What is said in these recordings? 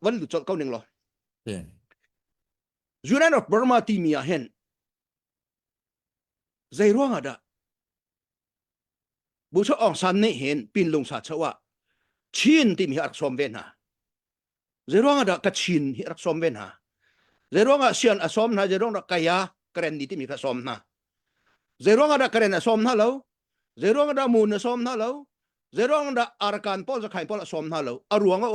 vẫn lựa chọn câu nền lo Yeah. United of Burma ti mi a hen zai ruang ada bu cho ong san ne hen pin lung sa chawa chin ti mi ar som ven ha zai ruang ada ka chin hi ar som ven ha zai ruang a sian a som na zai ruang da kaya karen ni ti mi ka som na zai ruang ada karen a som na lo zai ruang ada mun a som na lo zai ruang da arkan pol za khai pol a som na lo aruang a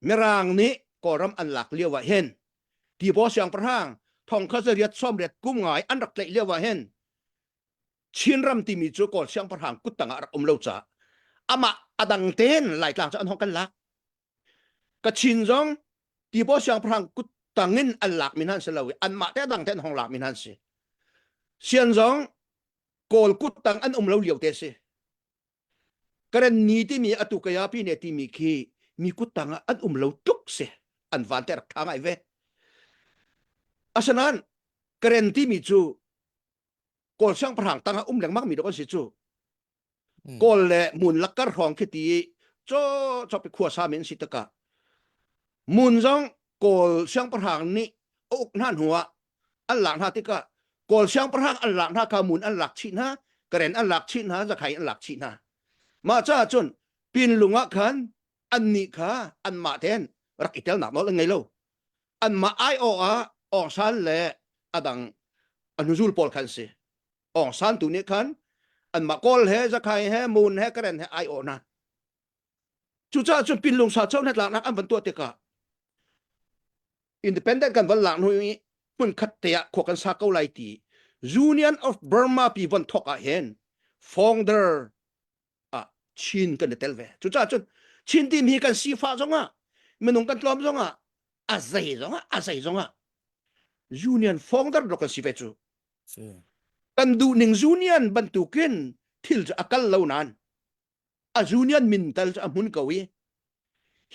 merang ni koram an lak liawa hen ti bo siang prahang thong kha zariat som ret kum ngai an rak tlei liawa hen chin ram ti mi chu ko siang prahang kutanga ar lo cha ama adang ten lai tlang cha an hong kan lak ka chin zong ti bo siang prahang kutangin an lak min han selawi an ma te dang ten hong lak min han si sian zong kol kutang an lo liaw te si karen ni ti mi atu kaya pi ne ti mi khi mi kutanga an lo tuk se an van ter thang ai ve asanan karen ti mi chu kol siang prahang tanga leng mak mi do kan si chu kol le mun lakar hong ki ti cho pe khua sa men si ta ka mun zong kol siang prahang ni ok nan huwa an lak na ti ka kol siang prahang an lak na ka mun an lak chi na karen an lak chi na za khai an lak chi na ma cha chun pin lunga khan an ni kha an ma ten rak itel na no ngai lo an ma ai o a ong san le adang anuzul pol khan se ong san tu ni khan an ma kol he za khai he mun he karen he ai o na chu cha chun pin lung sa chau net lak nak an van tu te ka independent kan van lak hui mun khat te ya kho kan sa kau lai ti Union of Burma pi van thok a hen founder a chin kan tel ve chu cha chun chin tim hi kan si fa zonga menung kan tlom zonga a zai zonga union founder do kan si ve chu kan du ning union ban tu kin thil cha akal lo nan a union min tal cha mun kawi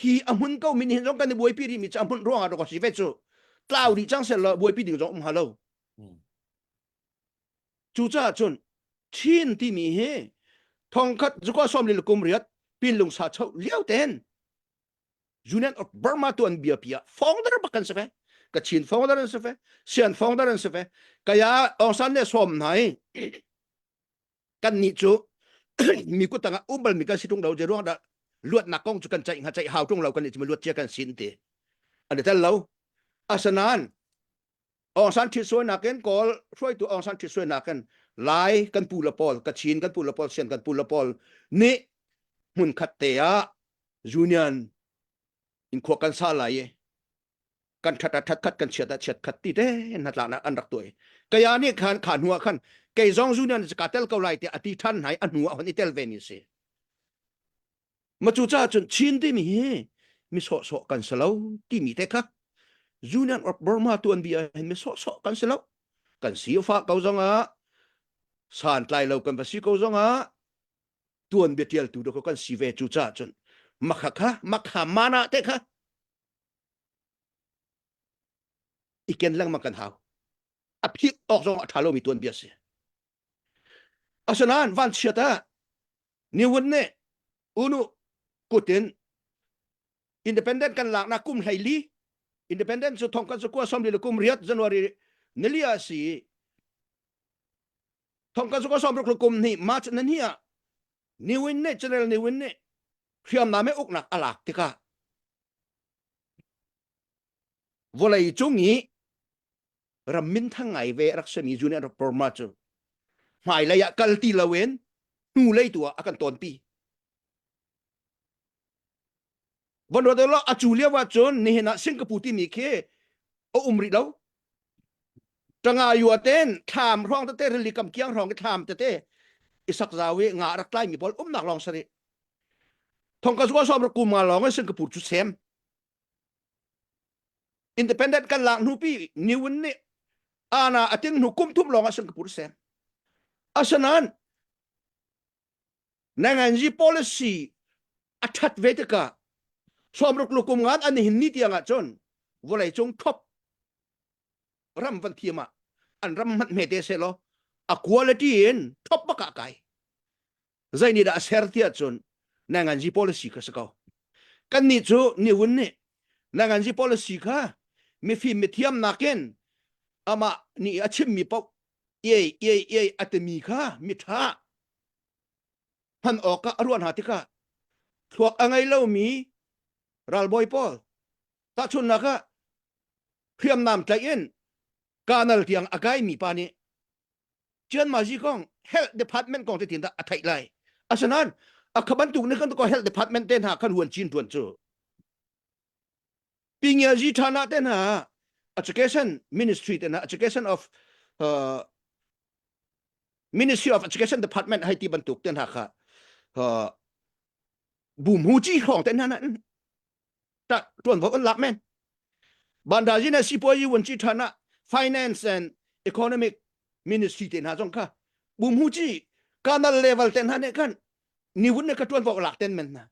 hi amun kau min hin zong kan ni boi pi ri mi cha mun ro a do ko si ve chu tlau di chang se lo boi pi ding zong halo chu cha chun chin ti mi he thong khat zu ko som li kum riat pin lung sa chau liao ten Union of Burma to an bia pia founder bakan se fe ka chin founder se fe sian founder se fe kaya ong san le som nai kan ni chu mi ku tanga umbal mi kan situng dau je rong da luat na kong chu kan chai nga chai hau tung lau kan ni chu luat chia kan sin te an tel lau asanan ong san thi soi na ken kol roi tu ong san thi soi na ken lai kan pu la pol ka chin kan pu la pol sian kan pu la pol ni mun khat te a union in kho kan sa lai kan that khat kan chet khat ti te nat la na an rak toi kaya ni khan huwa khan ke zong union ka tel ko lai te ati than hai an huwa hon itel ve ni se ma chu cha chun chin ti mi so kan salo ti mi te kha Union of Burma to an bia mi so kan salo kan si fa ko zong a san tlai lo kan si ko zong a tuan betial tu do ko kan si ve chu cha chun makha mana te kha iken lang makan hau api ok zong thalo mi tuan bia se asanan van chiata ni won ne unu kutin independent kan lak na kum haili independent so thong kan so ko som li kum riat January nelia si thong kan so ko som ro kum ni march nan hiya ni win ne general ni win ne khiam na me uk nak alak tika volai chungi ramin thangai ve raksami Union of Burma chu mai la ya kalti lawen nu lei tua akan ton pi von ro de lo achulia wa chon ni na Singapore ti mi khe o umri lo tanga yu aten tham rong te ri kam kyang rong ke tham te isak zawi nga rak lai mi bol nak long sari thong ka so som ro ku ma long Singapore chu sem independent kan lang nu pi ni win ne ana ating nu kum thum long Singapore sem asanan nanganji policy athat veteka somruk lukum ngat an hin ni tianga chon volai chung thop ram van thiama an ram mat me te se lo a quality in thop ba ka kai zaini da ser tia chon nanganji policy ka sako kan ni chu ni wun ni nangan ji policy kha mi fi mi thiam naken ama ni achim mi pok ye atemi kha mi tha han oka arwan hatika thuak angai lo mi ral boy pol ta chun naka khiam nam tlain kanal tiang agai mi pani chen ma ji kong health department kong te tin da athai lai asanan akhaban tu ne kan ko health department ten ha kan huan chin tuan chu pingya ji thana ten ha education ministry ten ha education of ministry of education department hai ti bantuk ten ha kha bùm hu chi khong ten ha na ta tuan vo lak men banda ji na si po yi won chi thana finance and economic ministry ten ha jong kha bùm hu chi kanal level ten ha ne kan ni wun ne ka tuan vo lak ten men na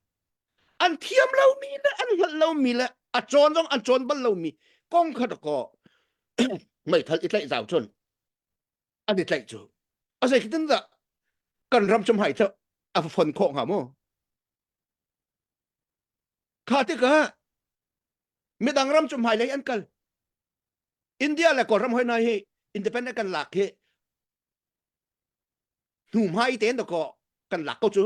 an thiam lo mi na an hal lo mi la a chon jong an chon bal lo mi kong kha ko mai thal itlai zaw chon an itlai chu a sai kitin da kan ram chum hai tha a phon khong ha mo kha ti ka mi dang ram chum hai lai an kal India la ko ram hoi na hi independent kan lak he nu mai ten da ko kan lak ko chu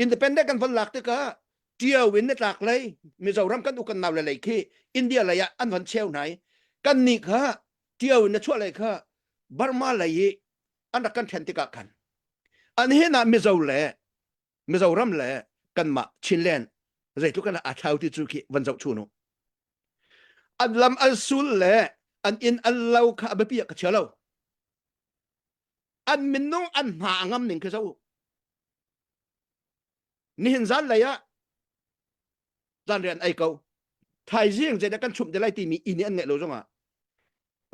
independent kan van lak te ka tia win net lak lai Mizoram kan u kan naw la lai khi India la ya an van cheu nai kan ni kha tia win na chwa lai kha Burma lai an kan then ti ka kan an he na Mizoram le kan ma Chinlen zai tu kan a thau ti chu ki van zau chu no an lam al sul le an in al lau kha ba pi ka chalo an min nong an ha ngam ning ka zau ni hin zan la ya zan rian ai kau thai riêng je da kan chum de lai ti mi in an nge lo zonga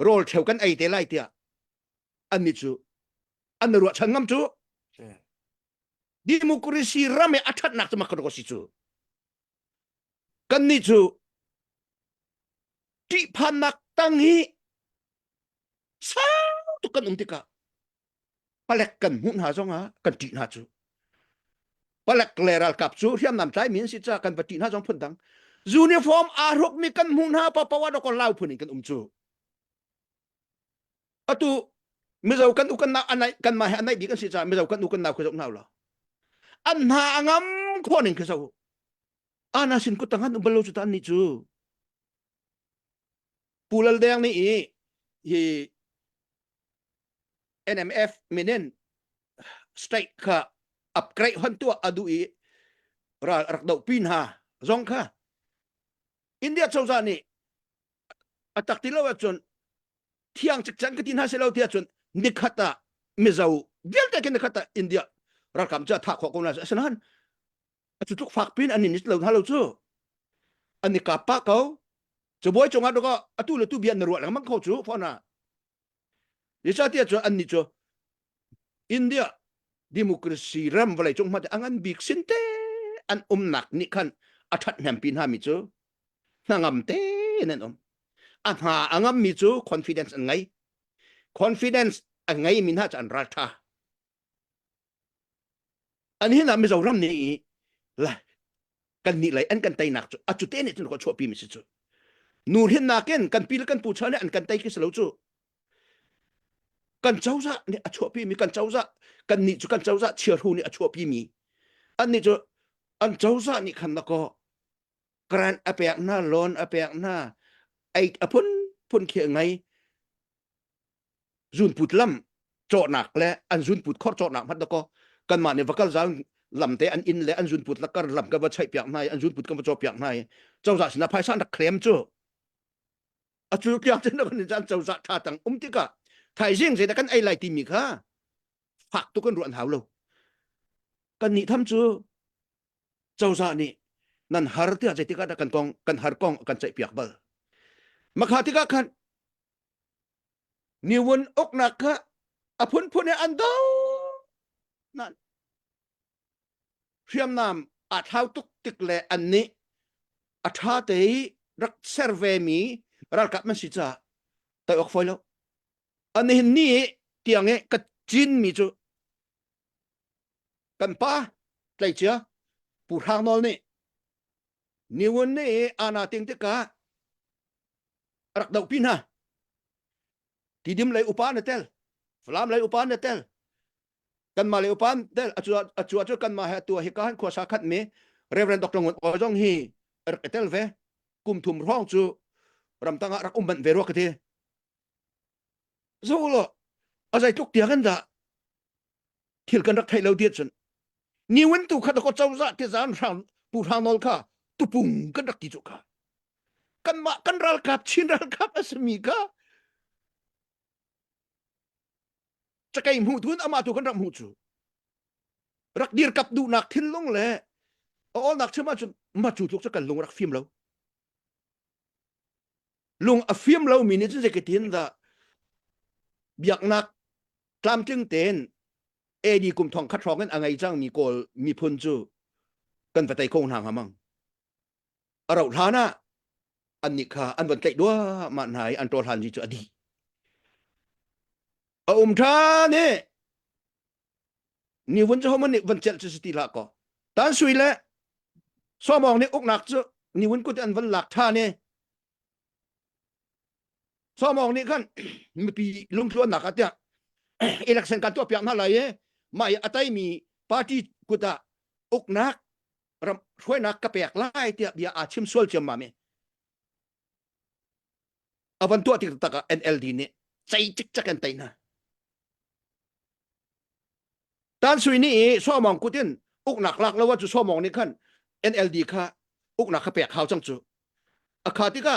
rol theu kan ai te lai tia an ni chu an ru chan ngam chu democracy rame athat nak ma ko si chu kan ni chu ti phanak tang hi sao tu kan tika palek kan hun ha zonga kan ti na chu palak leral kap chu hiam nam tai min si cha kan pati na jong phun dang uniform a rok mi kan mun ha pa pawa do ko lau phun kan chu atu mizau kan u kan na anai kan ma anai bi kan si cha mizau kan u kan na ko jong naw la an ha ngam ko ning ke sau ana sin ku tangan balo chu tan ni chu pulal dang ni hi NMF minen strike ka upgrade hon tu adu ra rak dau pin ha zong kha India chau za ni atak ti lo chon thiang chik chan ka tin ha se lo tia chon nikhata mizau gel ta ken khata India ra kam cha tha kho ko na sanan chu tuk fak pin anin nis lo halo chu ani ka pa ko chu boy chonga do ko atu le tu bian ro la mang kho chu pho na ye cha tia chu an ni chu India democracy ram valai chung ma angan bik sinte an nak ni khan athat nam pin ha mi chu nangam te nen an ha angam mi chu confidence an ngai min ha chan ra tha an hi na mi zo ram ni la kan ni lai an kan tai nak chu a chu te ni chu ko chu pi mi chu nur hin na ken kan pil kan pu chane an kan tai ki selo chu kan chau za ni a chu pi mi kan chau za kan ni chu kan chau za chiar hu ni a chu pi mi an ni chu an chau za ni khan na ko gran apek na lon apek na ai apun pun khia ngai zun put lam cho nak le an zun put khor cho nak mat da ko kan ma ne vakal zang lam te an in le an zun put la kar lam ka ba chai pyak nai an zun put ka ba cho pyak nai chau za sina phai san da klem chu a chu kyak chen da kan jan chau za tha tang ti ka thai jing je da kan ai lai ti mi kha phak tu kan ruan hau lo kan ni tham chu chau za ni nan har tia je ti ka da kan kong kan har kong kan chai pyak bal makha ti ka khan ni won ok nak kha apun pun an do nan riam nam a thau tuk tik le an ni a tha te rak survey mi ral kap man si cha ta ok foi lo an ni tiang e ka chin mi chu kan pa tlai chia ปูทางนอลนี่นิวันนี่อาณาติงเตการักดาวพินะที่ดิมเลยอุปานเตลฟลามเลยอุปานเตลกันมาเลยอุปานเตลอจวดกันมาหาตัวเหการขวาสาขัดเมเรเวนดอกตรงอจงฮีเตลเวกุมทุมร้องจูรำตั้งรักบันเวรวกเทสู้ละอะไรทุกเดียกันด่าที่กันรักไทยเราเดียดจนนี่วันตุขัดก็เจ้าจะที่จานทางปูทางนอลค่ะตุปุ่งกันรักที่จุกค่ะกันมากันรัลกับชินรัลกับอสมีค่ะจะไกลหูทุนอามาตุกันรักหูจูรักดีร์กับดูนักทิ้งลงเลยอ๋อนักเชื่อมาจนมาจูทุกสักกันลงรักฟิล์มเราลงฟิล์มเรามีนิสัยเกตินด่าเบียกนักกลามจึงเต้นดีกุมทองคัดรองกันอะไรจังมีกอลมีพุนจูกันไปไต่คงทางหามังเราท่านะอันนี้ค่ะอันวันไกลด้วยมันหายอันตัวทันจีจูอดีท่าเนี่ยนี่วันจะเขามันนี่วันเจ็ดสติละก็ตอนสุยแล้วสมองนี่อกหนักจูนี่วันกูจะอันวันหลักท่าเนี่ยสมองนี่กันมีปีลุงตัวหนักอ่ะเนี่ยเอเล็กชันกันตัวเปียกมาเลยไม่อะไตมีปาร์ตี้กูตาอกนักรำช่วยนักกระเปียกไล่เตียเบียอาชิมส่วนเชื่อมาเมอวันตัวที่ตะกะ NLD เนี่ยใจจิกจักกันไตนะตอนสุยนี่สมองกูเต้นอกหนักลักแล้วว่าจะสมองนี่ขั้น NLD ค่ะอกหนักกระเปียกเขาจังจูอาคาติกะ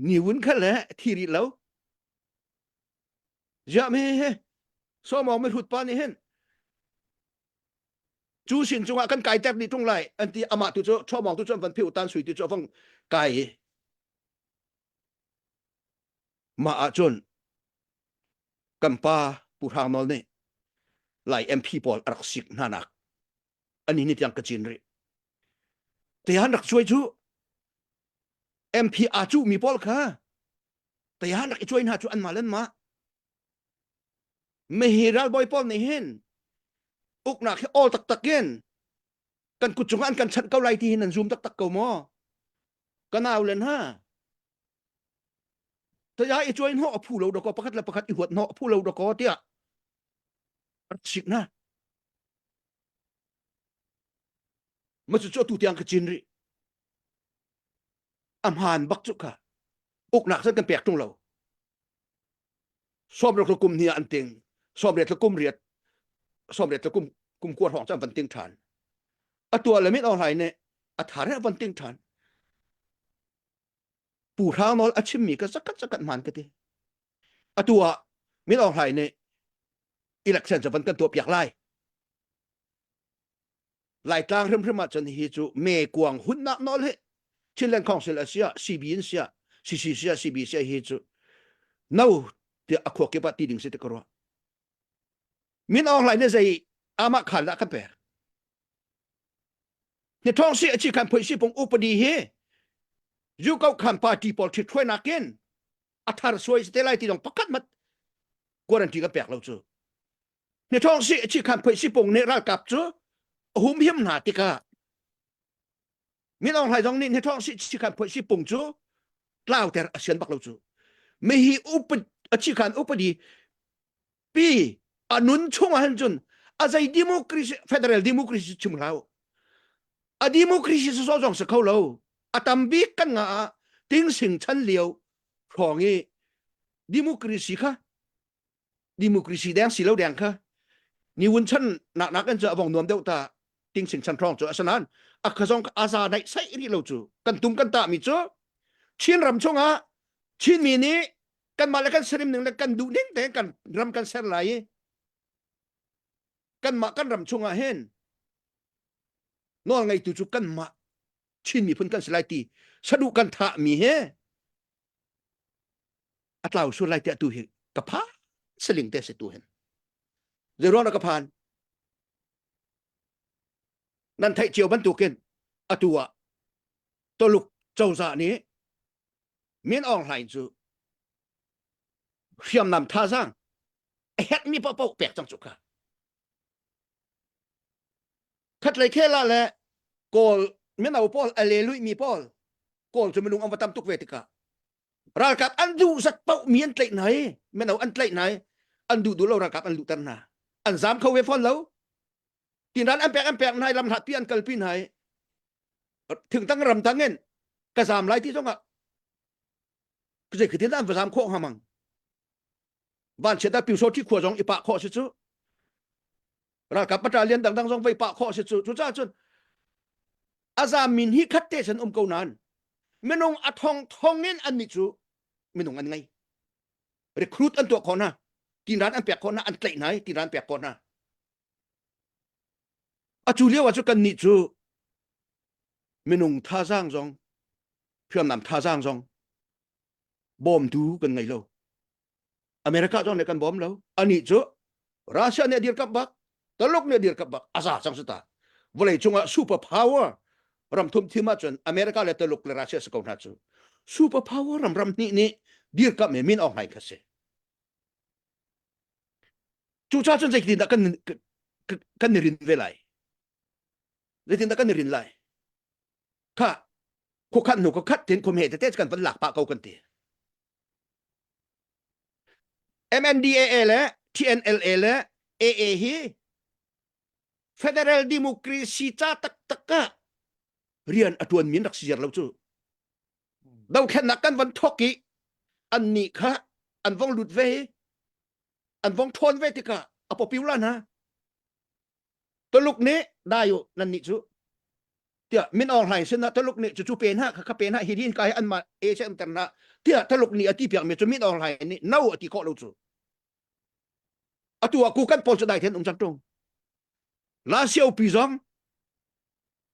นิวุนขั้นแหละที่รีแล้วจะไม่สมองไม่หุดปานนี่เห็นจูสินจงว่ากันไก่แทบนี่ตรงไรอันที่อามาตุโจชอบมองตุโจวันพิวตันสุยตุโจฟังไก่มาอาจนกัมปาปูทางนอลเนี่ยไล่MPปอลรักสิกนานักอันนี้นี่ยังกระจินเลยแต่ยันรักช่วยจู MP อาจูมีปอลค่ะแต่ยันรักช่วยนาจูอันมาเล่นมาไม่เฮรัลบอยปอลนี่เห็นอุกนักให้ออลตักเกนกันกุจงอันกันชัดเกาไลที่นั่นซูมตักเกามอกันเอาเล่นฮะแต่ยาไอ้ช่วยเนาะผู้เราดอกประคัดละประคัดอีหัวเนาะผู้เราดอกเตี้ยสิกนะมันจะโจตุเตียงกจินริอำหานบักจุกะอุกหนักสักกันแปลกตรงเราสอบเรียกกุมเนี่ยอันเต็งสอบเรียกกุมเรียดสอบเรียกกุมกวดของจ้าวันเต็งฐานตัวอะไรไม่เอาไหนเนี่ยฐานวันเต็งฐานปูทางนอลชิมมีก็สักมันกันทีตัวไม่เอาไหนเนี่ยอิเล็กชันจะวันกันตัวเปียกไล่กลางเริ่มมาจนฮิจูเมกวงหุ่นนักนอลเฮชิลเลนคองเซลเซียซีบีนเซียซีบีเซียฮิจูน่าเดี๋ยวอควบเก็บตีดิ่งเสร็จก็รู้มินออนไลน์เนี่ยใจอามาขันละกันเปรเนี่ยท้องเสียชีคันเผยชีปงอุปดีเฮยูเก้าคันปาร์ตี้พอลที่ช่วยนักเก็นอัธารสวยสเตลัยที่ต้องประกาศมัดกวนที่กันเปรเราจูเนี่ยท้องเสียชีคันเผยชีปงเนี่ยรักกับจูหุ่มเหี้ยมหนาติกามินออนไลน์ตรงนี้เนี่ยท้องเสียชีคันเผยชีปงจูกล่าวแต่เสียนบักเราจูไม่ฮีอุปชีคันอุปดีปีอนุนช่วงหันจนอาศัยดิโมคราซีเฟเดรัลดิโมคราซีชุมเราดิโมคราซีสอจงสเขาเราตัมบีกันงาติ้งสิงชันเลียวของงี้ดิโมคราซีค่ะดิโมคราซีแดงสีเหลืองแดงค่ะนี่วันฉันนักกันจะบอกนวมเดวตาติ้งสิงชันทองจ้ะฉะนั้นขจงอาซาในใส่รีเราจูกันตุ้มกันตามีจ้ะชินรำช่วงชินมีนี้กันมาแล้วกันสลิมหนึ่งแล้วกันดูเน้นแต่กันรำกันเสร์ไหลกันมากันรำชงอาเห็นนอนไงตุจุกันมาชินมีพ้นกันสไลตีสะดุกันทะมีเฮอัตลาวสุไลตีตัวเฮกับพาสลิงเตสตัวเห็นเดี๋ยวรอนักพานนั่นไทยเจียวบรรทุกเกินตัวลูกเจ้าจ่านี้มีนออนไลน์จูเชื่อมนำท่าสร้างเฮ็ดมีเป้าแปลกจังจุกค่ะคัดเลยแค่ละแหละ kol menaw pol alelui mi pol kol chu menung amatam tuk vetika ralkat andu zat pau mien tlai nai menaw an tlai nai andu du lo ralkat an lu tan na an zam kho ve fon lo tin ran an pek nai lam hat pi an kal pi naiถึงตั้งรำตั้งเงินกระสามไรที่ต้องอ่ะก็จะคือที่นั่นภาษาโคงหามังบ้านเชต้าปิวโซที่ขวดจงอีปะข้อสิจุรากับประจาเรียนต่างๆจงไปปะข้อสิจุจุจ้าจนอาซามินฮิคัตเตชันเกานันไม่นงอัทองทองเงินอันนี้จุไม่นงอันไงรีครูดอันตัวคนนะที่ร้านอันเปียกคนนะอันเตะไหนที่ร้านเปียกคนนะอาจูเลียวว่าจุกันนี่จุไม่นงท่าจ้างจงเพื่อนนำท่าจ้างจงบอมดูกันไงเราอเมริกาจงในกันบอมเราอันนี้จุรัสเซียเนี่ยเดียร์กับบักตลกเนี่ยเดียร์กับบักอาซาจังสุดตาวันนี้จงอ่ะซูเปอร์พาวเวอร์รำทุ่มที่มาจนอเมริกาเลยตลกเลยรัสเซียสกุลนัดจูซูเปอร์พาวเวอร์รำนี่เดียร์กับไม่มินออกไหนกันเสียจูจ้าจนใจกินตะกันรินเวลัยเลยตินตะกันรินไลข้าคุกขันหนูก็คัดถึงคมเหตุเทศกันเป็นหลักปะเกากันตี MNDAA และ TNLA และ AA ฮี Federal Democracy จ้าตักกะเรียนอดวนมีนักเสียเราจูเราแค่นักกันวันทอกิอันนี้ค่ะอันวงหลุดเวอันวงทนเวติกะอปปิวละนะตัวลูกนี้ได้อยู่นั่นนี่จูเดี๋ยวมินออนไลน์เสนะตัวลูกนี้จูเป็นฮะข้าเป็นฮะฮิรินกายอันมาเอเชียนแต่นะเดี๋ยวตัวลูกนี้อธิเปียกมีจูมินออนไลน์นี่น่าอธิข้อเราจูอตัวกูกันพอจะได้เห็นจังตรงลาเซียวปีซอง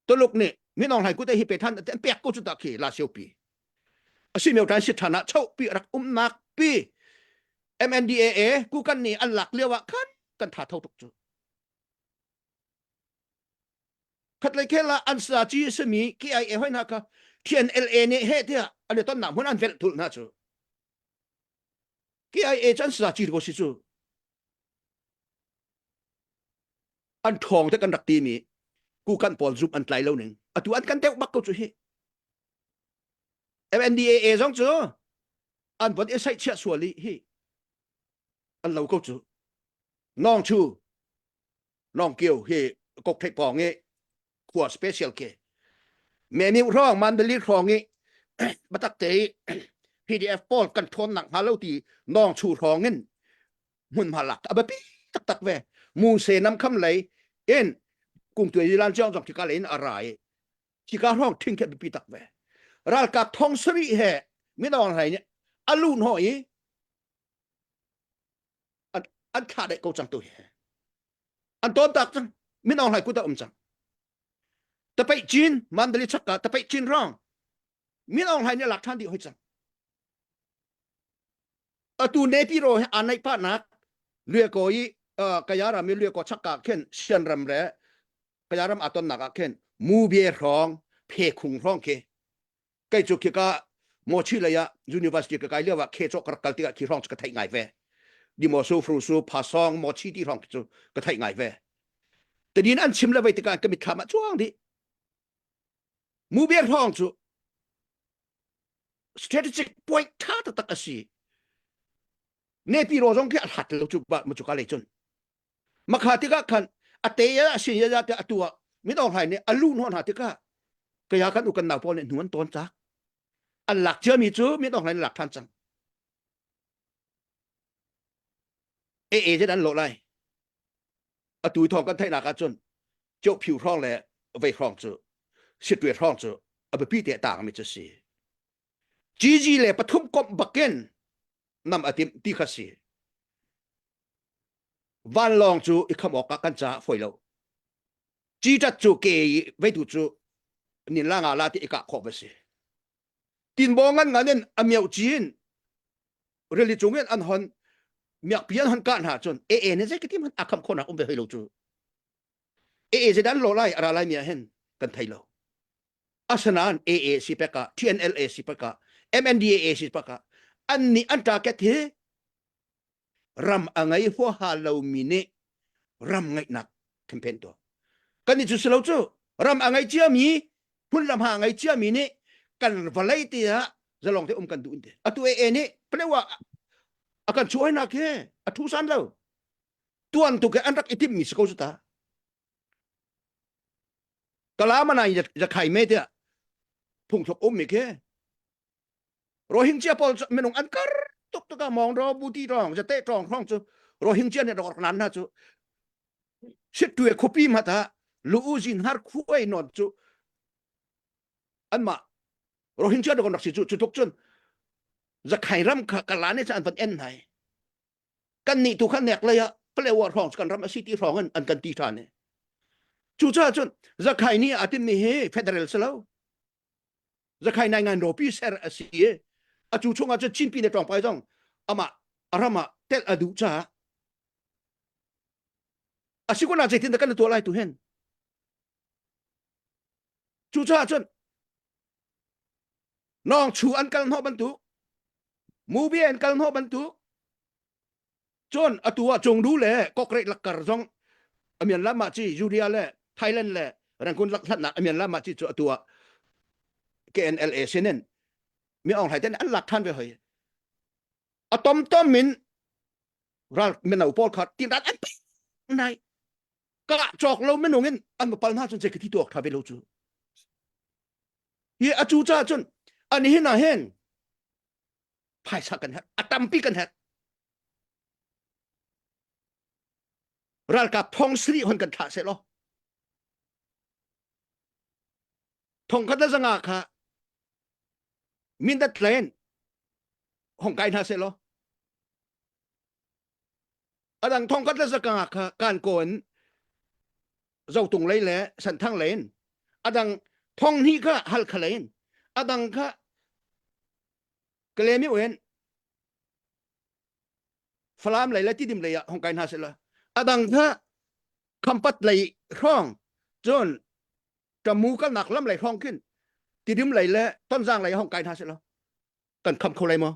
ตัวลูกนี้มินออนไลน์กูได้ฮิเปทันแต่เปียกกูจะตะเคีลาเซียวปีอาศัยมีโอกาสสิทธานะเช่าปีรักนักปี MNDAA กูกันนี่อันหลักเรียกว่ากันถ่าเท่าตุกจูขัดเลยแค่ละอันสาจีสมีกี่ไอเอห้อยนักะ TNLA เนี่ยเฮ้เดียอันนี้ต้นหนามหัวอันเวลทุลนะจูกี่ไอเอจันสาจีก็สิจูอันทองแต่กันรักตีมีกูกันปอลซุปอันไกลแล้วหนึ่งอัตัวอันกันเตะบักก็จูเฮ MNDAA สองจูอันวันเอใส่เชี่ยสวลีเฮอันเราก็จูน้องชูน้องเกียวเฮกกเทปองเงขวดสเปเชียลเคแม่มีร้องมันเดลิร้องเงบัตักเตะ PDF ปอลกันทนหนักฮาโลตีน้องชูร้องเงินมุนมาหลักอ่ะแบบตักเวมูเสน้ำคำไหลเอ็นกุ้งตัวยีรันเจ้าจงที่กาเลนอะไรที่การร้องทิ้งแค่ปีตักเวรัลกับทองสรีแห่ไม่ต้องอะไรเนี่ยอลูนหอยอันขาดได้กูจังตัวแห่อันต้นตักจังไม่ต้องอะไรกูจะจังแต่ไปจีนมันเดลิชักกะแต่ไปจีนร้องไม่ต้องอะไรเนี่ยหลักฐานดีให้จังตูเนปิโรอันในป้านักเรียกอยกยารามีเรียกชักกะเข็นเชียนรำเร่กยารามอัตนนักเข็นมูเบียร้องเพคุงร้องเคใกล้จุกกะโมชิเลยะ University ก็ใกล้เรียกว่าเคจกรักติกะที่ร้องจะกระไทยไงเวดิโมซูฟรูซูพาซองโมชิที่ร้องจะกระไทยไงเวแต่ดีนั้นชิมแล้วไปติการก็มีคำมาช่วงดิมูเบียร้องจู strategic point ท่าตะกะสีเนปิโรจงแค่หัดเราจุบะมาจุกอะไรจนมาขาติกะคันอเตยะสิยะแต่ตัวไม่ต้องให้เนี่ยอลูนหอนหาติกะก็อยากกันอุกันหนาวพอเนี่ยหนวนต้นจักอันหลักเชื่อมีจูไม่ต้องให้หลักท่านจังเอจะนั้นโลไรอตุยทองกันไทยนักจนเจ้าผิวท้องแหละไปครองจูสิตัวท้องจูเอาไปพี่เตะต่างไม่จะสีจีเลยปฐุมกบบักเกนนำอติมตีขัดสีวันลองจูอีกคำออกกันจ้าฝอยเราจีจัดจูเกยไว้ดูจูนิลางาลาที่อีกขอบไปสิตินบองงั้นอเมียวจีนเรื่องจงเงินอันหันเมียเพียนหันการหาจนเนี่ยจะคิดมันอาคำคนอ่ะไปให้เราจูจะดันโลไลอะไรเมียเห็นกันไทยเราอาสนานสิเปกะ TNLA สิเปกะ MNDAA สิเปกะอันนี้อันตาแก่เทรำอะไรหัวหาเรามีเนรำไงหนักแคมเปญตัวกันนี่จุดเราจู รำอะไรเจียมีพุ่นรำหาไงเจียมีนี่กันวลัยตีฮะจะลองที่กันดูอินเดียตัวเอนี่แปลว่าakanช่วยนักแค่ทุสันแล้วtuan tu ke anak itim mis kau suta kalau manaจะไข่เมเดียพุ่งชกมิke Rohingya pol menung ankar tuk tuk mong ro buti rongจะเตะรองครองจู Rohingya เนี่ยดอกนั้นนะจูชิดตัวคบีมาตาลูจินฮาร์คุยนอดจูอันมา Rohingya ดอกนักสิจูจุทุกจนจะไข่รำกะลาเนี่ยจะอันเป็นเอ็นไหนกันนี่ตุขันเนกเลยอะเปลว่าร้องกันรำสิที่ร้องอันกันตีทานเนี่ยจู่จ้าจนจะไข่นี่อาทิตย์นี้เฟเดรัลสลาวจะไข่ในงานโรปีเซอร์อาเซียอาจู่ช่วงอาจจะจินปีในตรองไปจ้องอามาอารามาเตลอดูจ้าอาศิกุน่าจะทิ้งแต่กันตัวไรตัวเห็นจู่จ้าจนน้องชูอันกันหอบันทุมูบีอันกันหอบันทุจนอตัวจงดูแลก็เกรดลักกระจงอเมียนละมาจียูเรียแหละไทยแลนด์แหละรังคุณลักษณะอเมียนละมาจีตัว KNLA เช่นนั้นมีองค์ไทยแต่อันหลักท่านไปเฮ้ยอะตอมต้อมมินรัลเมนเอาพอลคัดที่รัฐอันเป็นไงกะจอกเราไม่หนุ่งเงินอันมาปัญหาจนเจกที่ตัวทำไปรู้จูเฮียอาจูจ้าจนอันนี้น่าเห็นภายสักกันฮะอัตตัมปีกันฮะรัลกับทองสรีคนกันท่าเสร็จแล้วทองคัดสังอาค่ะมินดัดเลนห้องไก่ท่าเสร็จแล้วอันดังทองคัดสังอาค่ะการโกนเจ้าตุงเลยแหละสันทั้งเลนอันดังทองนี้ก็ฮัลคเลนอันดังก็กเลมิเวนฟลามเลยและที่ดิมเลยอะห้องไก่ท่าเสร็จแล้วอันดังก็คำปัดเลยร่องจนจมูกก็หนักล้ำไหลคล่องขึ้นที่ดิมไหลแล้วต้นสร้างไหลห้องไกลท่าเสร็จแล้วกันคำเขาไรมั้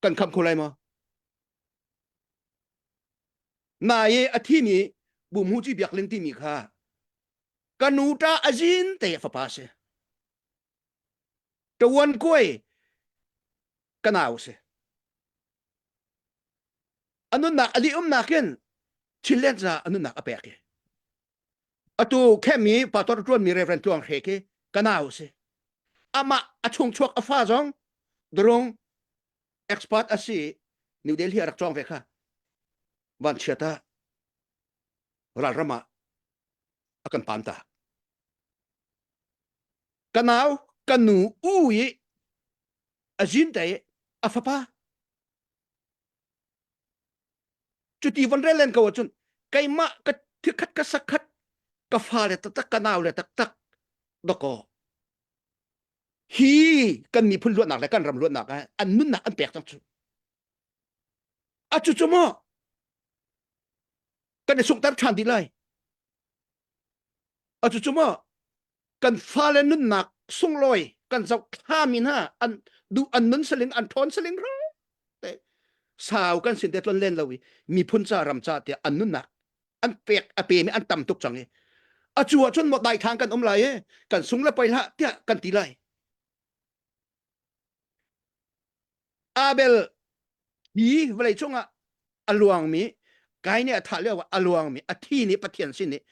กันคำเขาไรมั้นายอาทิมีบุมหูจีเบียกเล่นที่มีค่ากันนูตาอาจินเตะฟ้าเสตะวันกุ้ยกันเอาเสอันนั้นนักอดีนักเกินชิลเลนซ่าอันนั้นนักอเปกอะตูแค่มีปัตตอนตัวมีเรฟเฟรนต์ตัวเฮกกันเอาเสอามาอชงชวกอฟ้าจงดรงเอ็กซ์พอร์ตอาศัยนิวเดลีรักจองเวค่ะวันเชียตารัลรามาakan panta kanau kanu ui azinte afapa cuti van relen ka wachun kai ma ka thikat ka sakhat ka fale tak kanau le tak doko hi kan mi phun luat nak le kan ram luat nak an nun nak an pek tak chu achu chumo kan suk tar chan di lai achu chumoกันฟ้าเลนุ่นหนักส่งลอยกันจะข้ามินฮะอันดูอันนั้นสลิงอันทอนสลิงร้องแต่สาวกันสินเดตเล่นเราวิมีพุ่นจารำจาเตียอันนุ่นหนักอันเปียกอเปียมีอันต่ำตุกจังเออจัวจนหมดได้ทางกันไหลกันสุงแล้วไปละเตียกันตีไลอาเบลยีเวลาช่วงอะอลวงมีไกเนี่ยถ้าเรียกว่าอลวงมีอที่นี้ปะเทียนสินนี้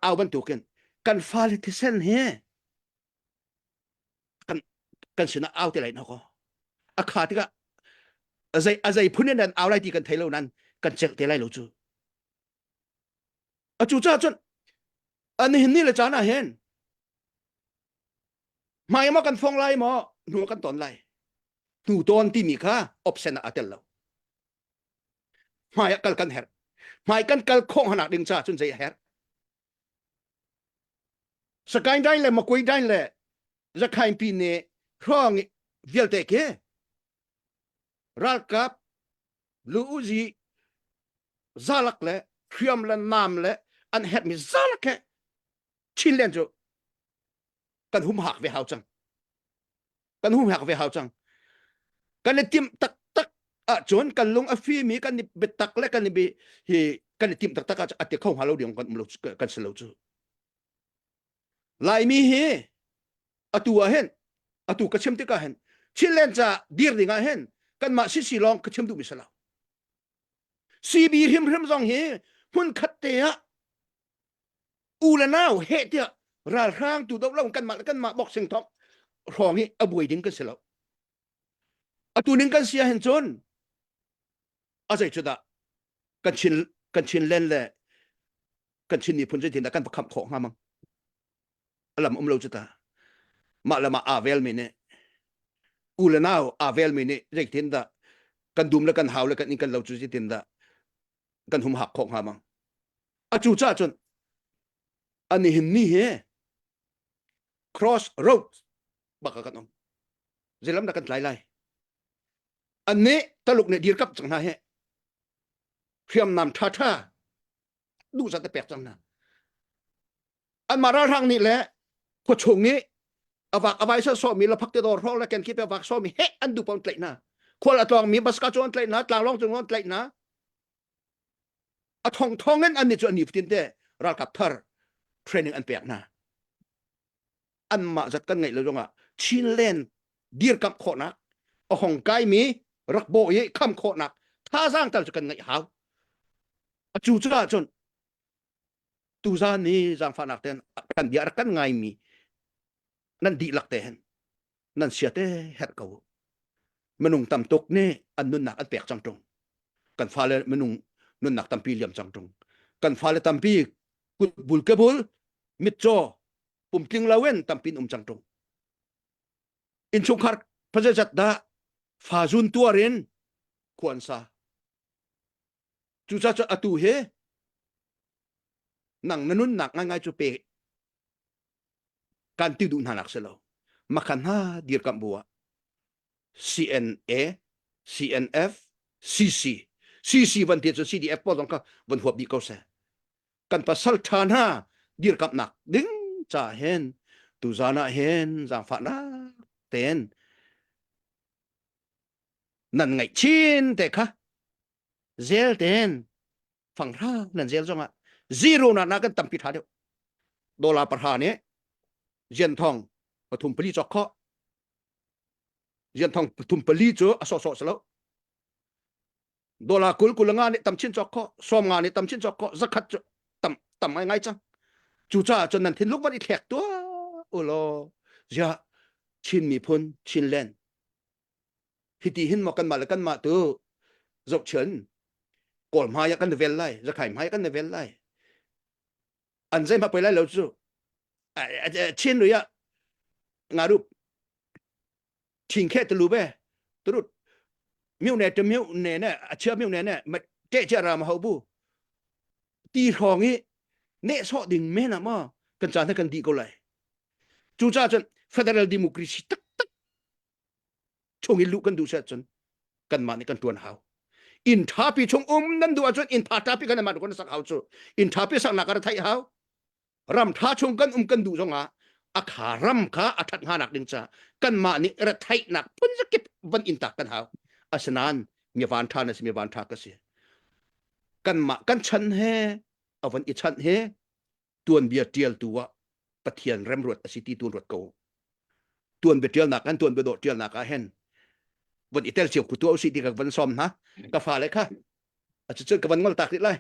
เอาบรรทุกกันฟาลิทิเซนเฮกันชนะเอาที่ไรนะก็อาคาที่ก็อะไรพุ่นนั่นเอาอะไรที่กันเทเลนั้นกันเจอที่ไรรู้จูจู่จ้าจนอันนี้นี่เลยจ้านะเห็นไม่มากันฟองไล่มาหนูกันตอนไล่หนูตอนที่มีค่าออปชั่นอัตเลวไม่กันเฮร์ไม่กันคงขนาดดึงจ้าจนใจเฮร์สกายได้เลยมาคุยได้เลยจะใครปีนี้ครองเวลเตะเกรัลกับลูซีซาลักเลยเครียมเลยน้ำเลยอันเห็ดมีซาลักชิลเลนจูกันหุ่มหักไปหาจังกันหุ่มหักไปหาจังกันเลยทิมตักจนกันลงอฟีมีกันนี่เบ็ดตักเลยกันนี่บี kan tim tak tak ate khong halo diong kan selo chu lai mi he atu a hen atu ka chem te ka hen chilen cha dir dinga hen kan ma si long ka chem du mi sala si bi him zong he hun khat te a u la naw he te ral rang tu dok long kan ma bok sing thok rong hi abui ding kan selo atu ning kan sia hen chon a zai chu da kan chin len le kan chin ni phun je tin da kan kham kho ngamang alam lo chu ta ma la ma avel mi ne u la naw avel mi ne zai tin da kan dum la kan haw la kan ni kan lo chu je tin da kan hum hak kho ngamang a chu cha chon ani hin ni he cross road baka kan om zelam da kan lai anne taluk ne dir kap chang na he khiam nam tha du sa te pek chang na an mara rang ni le ko chung ni awak awai sa so mi la phak te dor rong la ken ki pe wak so mi he an du pon tlai na khol atong mi bas ka chon tlai na tlang long chung tlai na a thong en an ni chu ani tin te ral kap thar training an pek na an ma zat kan ngai lo jonga chin len dir kap kho na a hong kai mi rak bo ye kham kho na tha jang tal chu kan ngai haw a chu cha chon tu za ni jang fa nak ten kan dia kan ngai mi nan di lak te hen nan sia te het ko menung tam tok ne an nun nak an pek chang tong kan fa le menung nun nak tam pi liam chang tong kan fa le tam pi kut bul ke bul mit cho pum ting lawen tam pin chang tong in chung khar phajat da fa jun tuarin khuan sa chu cha cha atu he nang nanun nak ngai chu pe kan ti du nanak selo makan ha dir kam bua CNA CNF CC van ti chu CDF po dong ka van huap bi ko se kan pasal thana dir kam nak ding cha hen tu zana hen jang fa na ten nan ngai chin te kha zel ten phang ra nan zel zonga zero na kan tam pi tha de dola par ha ne yen thong pathum pali chok kho yen thong pathum pali chu aso so selo dola kul kulanga ne tam chin chok kho som nga ne tam chin chok kho zakhat chu tam ngai chang chu cha chon nan thin luk ban i thek to o lo ja chin mi phun chin len hiti hin mo kan ma la kan ma tu zok chen kol ma ya kan vel lai za khai ma ya kan vel lai an zai ma pe lai lo chu chin lu ya ngaru thing khe tu lu be tu miu ne te miu ne ne a chia miu ne ne ma te cha ra ma ho bu ti thong i ne so ding me na ma kan cha na kan di ko lai chu cha chen federal democracy tak chung i lu kan du sa chen kan ma ni kan tuan hau in thapi chung nan du a chen in pha tapi kan ma kon sak hau chu in thapi sak na ka thai hau ram tha chung kan kan du zonga a kha ram kha athat nga nak ding cha kan ma ni ra thai nak pun zakip van in tak kan hau asanan mi van tha na si mi van tha ka si kan ma kan chan he avan i chan he tuan bia tial tuwa pathian rem rot asiti tuan rot ko tuan be tial nak kan tuan be do tial nak a henวันอีเตลเชียวกุตัวสิดีกับวันซ้อมนะกาฟ้าเลยค่ะอาจจะเจอกับวันงอลตากนิดเลย